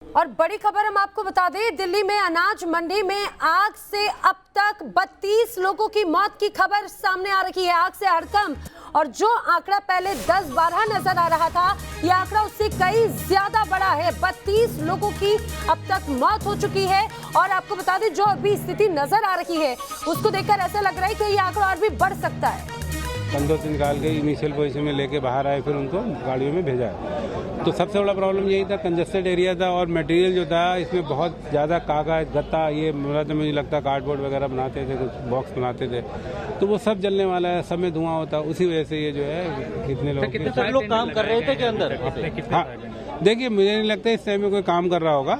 और बड़ी खबर हम आपको बता दें, दिल्ली में अनाज मंडी में आग से अब तक 32 लोगों की मौत की खबर सामने आ रही है। आग से हड़कंप, और जो आंकड़ा पहले 10-12 नजर आ रहा था, यह आंकड़ा उससे कई ज्यादा बड़ा है। 32 लोगों की अब तक मौत हो चुकी है। और आपको बता दें, जो अभी स्थिति नजर आ रही है उसको देखकर ऐसा लग रहा है कि यह आंकड़ा और भी बढ़ सकता है। कंधों से निकाल के इनिशियल पोजीशन में लेके बाहर आए, फिर उनको गाड़ियों में भेजा है। तो सबसे बड़ा प्रॉब्लम यही था, कंजस्टेड एरिया था और मटेरियल जो था इसमें बहुत ज़्यादा कागज गत्ता, ये मुझे लगता कार्डबोर्ड वगैरह बनाते थे, कुछ बॉक्स बनाते थे, तो वो सब जलने वाला है, सब में धुआं होता, उसी वजह से ये जो है कितने लोग काम कर रहे थे के अंदर। हाँ देखिए, मुझे नहीं लगता इस टाइम में कोई काम कर रहा होगा,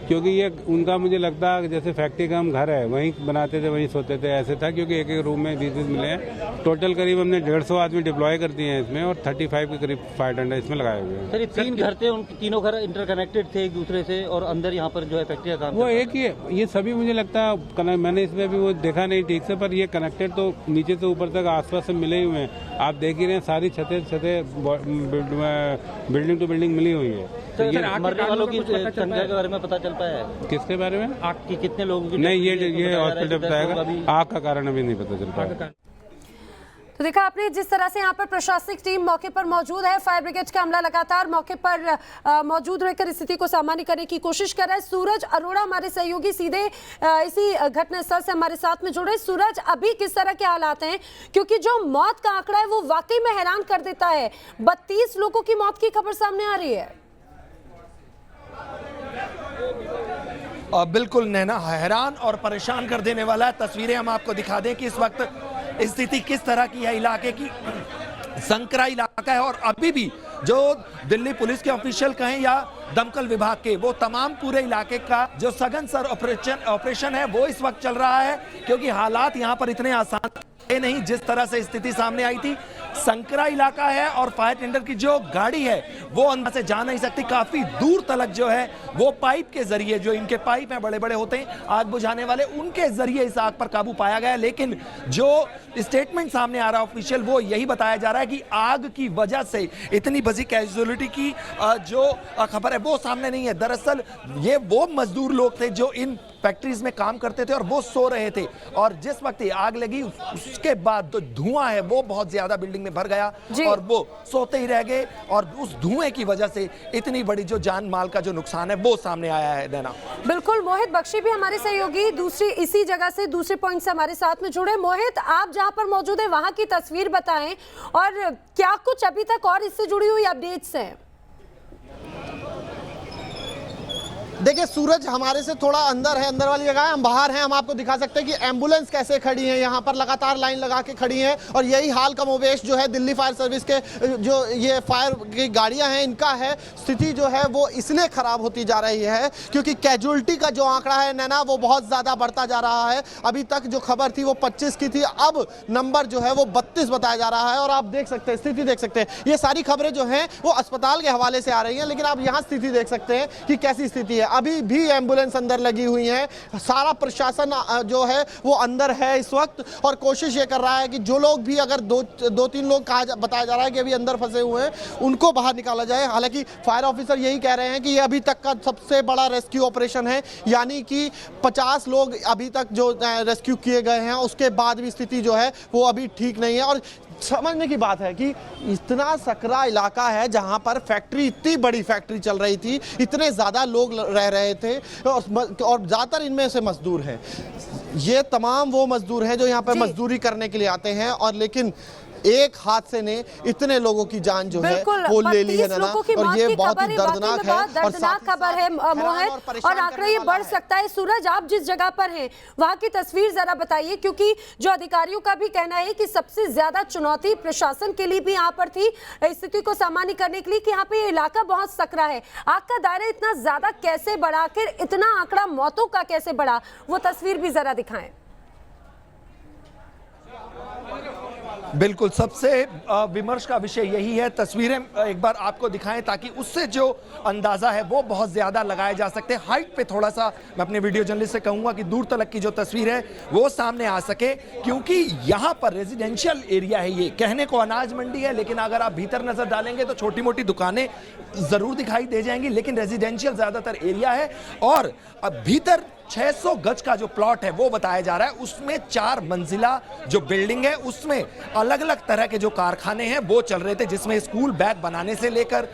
क्योंकि ये उनका मुझे लगता है जैसे फैक्ट्री का हम घर है, वहीं बनाते थे वहीं सोते थे, ऐसे था। क्योंकि एक रूम में 20 मिले हैं। टोटल करीब हमने 150 आदमी डिप्लॉय कर दिए हैं इसमें, और 35 के करीब फायर टेंडर इसमें लगाए हुए हैं। सर ये 3 घर थे, उन तीनों घर इंटरकनेक्टेड थे एक दूसरे से, और अंदर यहाँ पर जो है फैक्ट्री का काम वो एक ही है। ये सभी मुझे लगता है, मैंने इसमें भी वो देखा नहीं ठीक से, पर ये कनेक्टेड तो नीचे से ऊपर तक आसपास से मिले ही हुए हैं। आप देख ही रहे हैं, सारी छतें बिल्डिंग टू बिल्डिंग मिली हुई है। तो ये मरने वालों की संख्या के बारे में पता चल पाया है? किसके बारे में? आग की कितने लोगों की? नहीं, ये हॉस्पिटल बताएगा, आग का कारण अभी नहीं पता चल पाया। तो देखा आपने जिस तरह से यहाँ पर प्रशासनिक टीम मौके पर मौजूद है, फायर ब्रिगेड का अमला लगातार मौके पर मौजूद रहकर स्थिति को सामान्य करने की कोशिश कर रहा है। सूरज अरोड़ा हमारे सहयोगी सीधे इसी घटनास्थल से हमारे साथ में जुड़े। सूरज, अभी किस तरह के हालात हैं? क्योंकि जो मौत का आंकड़ा है वो वाकई में हैरान कर देता है। 32 लोगों की मौत की खबर सामने आ रही है। बिल्कुल नैना, हैरान और परेशान कर देने वाला है। तस्वीरें हम आपको दिखा दें कि इस वक्त स्थिति किस तरह की है। इलाके की संकरा इलाका है, और अभी भी जो दिल्ली पुलिस के ऑफिशियल कहें या दमकल विभाग के, वो तमाम पूरे इलाके का जो सघन सर ऑपरेशन है वो इस वक्त चल रहा है। क्योंकि हालात यहाँ पर इतने आसान नहीं, जिस तरह से स्थिति सामने आई थी। संकरा इलाका है और फायर टेंडर की जो गाड़ी है वो अंदर से जा नहीं सकती। काफी दूर तक जो है वो पाइप के जरिए, जो इनके पाइप हैं बड़े बड़े होते हैं आग बुझाने वाले, उनके जरिए इस आग पर काबू पाया गया। लेकिन जो स्टेटमेंट सामने आ रहा है ऑफिशियल, वो यही बताया जा रहा है कि आग की वजह से इतनी बड़ी कैजुअलिटी की जो खबर है वो सामने नहीं है। दरअसल ये वो मजदूर लोग थे जो इन फैक्ट्रीज में काम करते थे और वो सो रहे थे, और जिस वक्त ये आग लगी उसके बाद जो धुआं है वो बहुत ज्यादा बिल्डिंग में भर गया और वो सोते ही रह गए, और उस धुएं की वजह से इतनी बड़ी जो जान माल का जो नुकसान है वो सामने आया है। नैना, बिल्कुल। मोहित बख्शी भी हमारे सहयोगी दूसरी इसी जगह से दूसरे पॉइंट से हमारे साथ में जुड़े। मोहित, आप जहां पर मौजूद है वहां की तस्वीर बताएं, और क्या कुछ अभी तक और इससे जुड़ी हुई अपडेट्स हैं? देखिए, सूरज हमारे से थोड़ा अंदर है, अंदर वाली जगह है, हम बाहर हैं। हम आपको दिखा सकते हैं कि एम्बुलेंस कैसे खड़ी है, यहाँ पर लगातार लाइन लगा के खड़ी हैं। और यही हाल कमोबेश जो है दिल्ली फायर सर्विस के जो ये फायर की गाड़ियाँ हैं इनका है। स्थिति जो है वो इसलिए खराब होती जा रही है क्योंकि कैजुअलिटी का जो आंकड़ा है नैना, वो बहुत ज़्यादा बढ़ता जा रहा है। अभी तक जो खबर थी वो 25 की थी, अब नंबर जो है वो 32 बताया जा रहा है। और आप देख सकते हैं, स्थिति देख सकते हैं, ये सारी खबरें जो हैं वो अस्पताल के हवाले से आ रही हैं, लेकिन आप यहाँ स्थिति देख सकते हैं कि कैसी स्थिति है। अभी भी एम्बुलेंस अंदर लगी हुई है, सारा प्रशासन जो है वो अंदर है इस वक्त, और कोशिश ये कर रहा है कि जो लोग भी, अगर दो तीन लोग बताया जा रहा है कि अभी अंदर फंसे हुए हैं, उनको बाहर निकाला जाए। हालांकि फायर ऑफिसर यही कह रहे हैं कि ये अभी तक का सबसे बड़ा रेस्क्यू ऑपरेशन है, यानी कि 50 लोग अभी तक जो रेस्क्यू किए गए हैं, उसके बाद भी स्थिति जो है वो अभी ठीक नहीं है। और समझने की बात है कि इतना सकरा इलाका है जहां पर फैक्ट्री, इतनी बड़ी फैक्ट्री चल रही थी, इतने ज़्यादा लोग रह रहे थे, और ज़्यादातर इनमें से मजदूर हैं। ये तमाम वो मजदूर हैं जो यहाँ पर मजदूरी करने के लिए आते हैं, और लेकिन एक हादसे ने इतने लोगों की जान जो है वो ले ली है ना, और ये बहुत ही दर्दनाक है। दर्दनाक खबर है मोहित, और आंकड़ा ये बढ़ सकता है। सूरज, आप जिस जगह पर हैं वहां की तस्वीर जरा बताइए, क्योंकि जो अधिकारियों का भी कहना है कि सबसे ज्यादा चुनौती प्रशासन के लिए भी यहाँ पर थी स्थिति को सामान्य करने के लिए, कि यहाँ पे ये इलाका बहुत सकरा है। आग का दायरा इतना ज्यादा कैसे बढ़ा, आखिर इतना आंकड़ा मौतों का कैसे बढ़ा, वो तस्वीर भी जरा दिखाएं। बिल्कुल, सबसे विमर्श का विषय यही है। तस्वीरें एक बार आपको दिखाएं ताकि उससे जो अंदाजा है वो बहुत ज्यादा लगाया जा सकते हैं। हाइट पे थोड़ा सा मैं अपने वीडियो जर्नलिस्ट से कहूंगा कि दूर तलक की जो तस्वीर है वो सामने आ सके, क्योंकि यहां पर रेजिडेंशियल एरिया है। ये कहने को अनाज मंडी है, लेकिन अगर आप भीतर नजर डालेंगे तो छोटी मोटी दुकानें जरूर दिखाई दे जाएंगी, लेकिन रेजिडेंशियल ज्यादातर एरिया है। और अब भीतर 600 गज का जो प्लॉट है वो बताया जा रहा है, उसमें 4 मंजिला जो बिल्डिंग है उसमें अलग अलग तरह के जो कारखाने हैं वो चल रहे थे, जिसमें स्कूल बैग बनाने से लेकर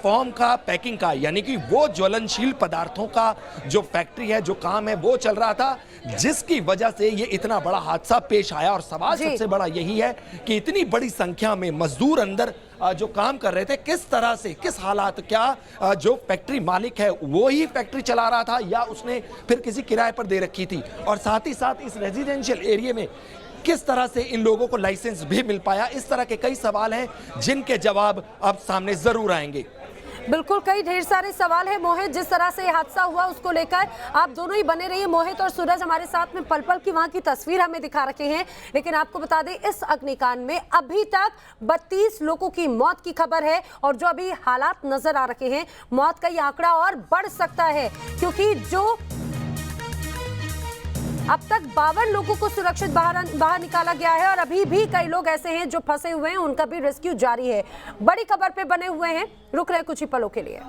फॉर्म का, पैकिंग का, यानी कि वो ज्वलनशील पदार्थों का जो फैक्ट्री है, जो काम है वो चल रहा था, जिसकी वजह से ये इतना बड़ा हादसा पेश आया। और सवाल सबसे बड़ा यही है कि इतनी बड़ी संख्या में मजदूर अंदर जो काम कर रहे थे, किस तरह से, किस हालात, क्या जो फैक्ट्री मालिक है वो ही फैक्ट्री चला रहा था या उसने फिर किसी किराए पर दे रखी थी, और साथ ही साथ इस रेजिडेंशियल एरिया में किस तरह से इन लोगों को लाइसेंस भी मिल पाया। इस तरह के कई सवाल हैं जिनके जवाब अब सामने जरूर आएंगे। बिल्कुल, कई ढेर सारे सवाल है मोहित। जिस तरह से हादसा हुआ उसको लेकर आप दोनों ही बने रहिए। मोहित और सूरज हमारे साथ में पल पल की वहां की तस्वीर हमें दिखा रखे हैं, लेकिन आपको बता दें इस अग्निकांड में अभी तक 32 लोगों की मौत की खबर है, और जो अभी हालात नजर आ रखे हैं, मौत का ये आंकड़ा और बढ़ सकता है, क्योंकि जो अब तक 52 लोगों को सुरक्षित बाहर निकाला गया है, और अभी भी कई लोग ऐसे हैं जो फंसे हुए हैं, उनका भी रेस्क्यू जारी है। बड़ी खबर पे बने हुए हैं, रुक रहे कुछ ही पलों के लिए।